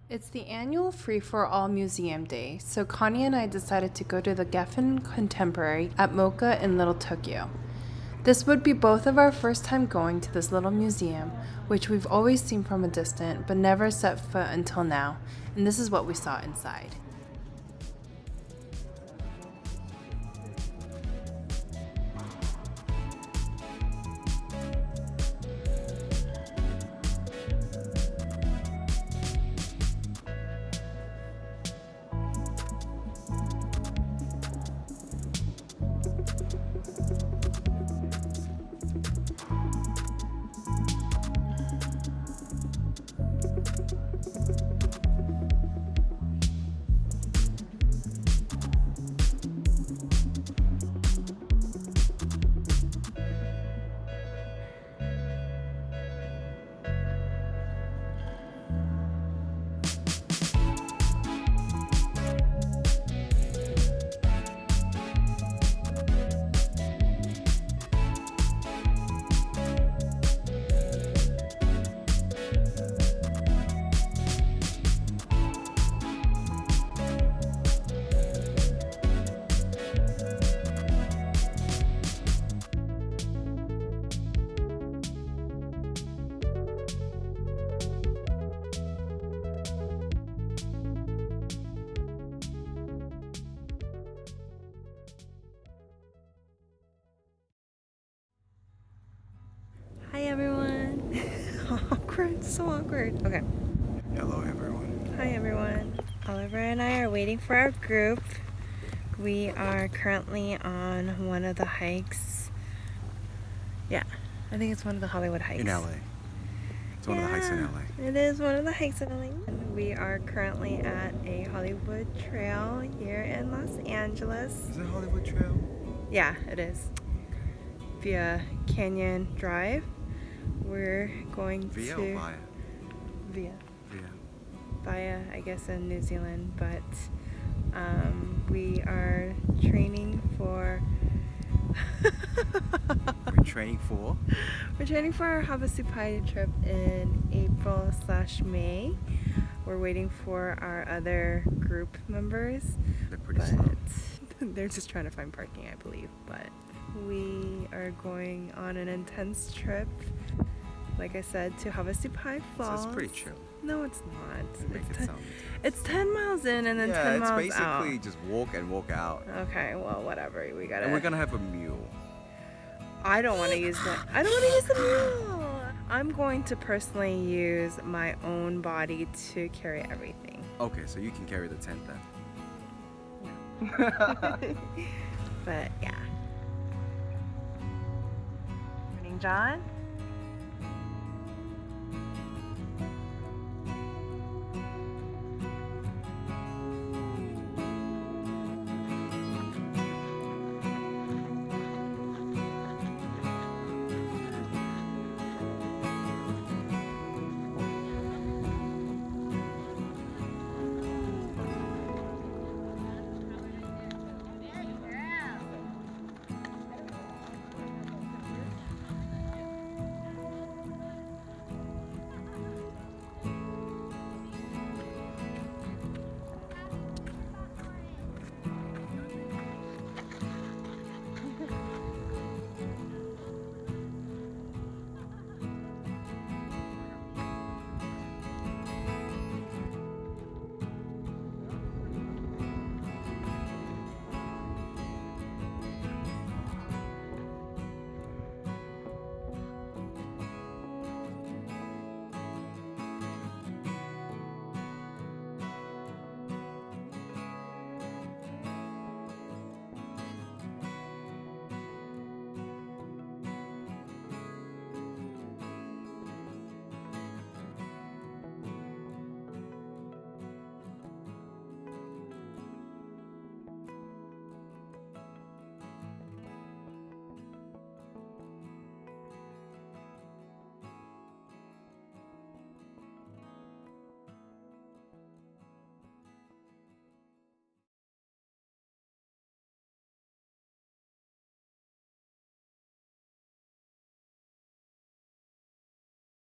It's the annual Free-for-All Museum Day, so Connie and I decided to go to the Geffen Contemporary at MOCA in Little Tokyo. This would be both of our first time going to this little museum, which we've always seen from a distance but never set foot until now, and this is what we saw inside. Hi everyone. Awkward, so awkward. Okay. Hello everyone. Hi everyone. Oliver and I are waiting for our group. We are currently on one of the hikes. Yeah, I think it's one of the Hollywood hikes. In LA. It's one of the hikes in LA. It is one of the hikes in LA. We are currently at a Hollywood trail here in Los Angeles. Is it Hollywood Trail? Yeah, it is. Via Canyon Drive. We're going Via to... or via? Via. Via. Via, I guess, in New Zealand, but we are training for... We're training for? We're training for our Havasu Falls trip in April/May. We're waiting for our other group members. They're pretty slow. They're just trying to find parking, I believe, but we are going on an intense trip, like I said, to Havasu Falls. So it's pretty chill. No, it's not. You make it sound It's 10 miles in and then 10 miles out. it's basically just walk and walk out. Okay, well, whatever. We gotta. And we're gonna have a mule. I don't want to use the. I don't want to use the mule. I'm going to personally use my own body to carry everything. Okay, so you can carry the tent then. But yeah. Morning, John.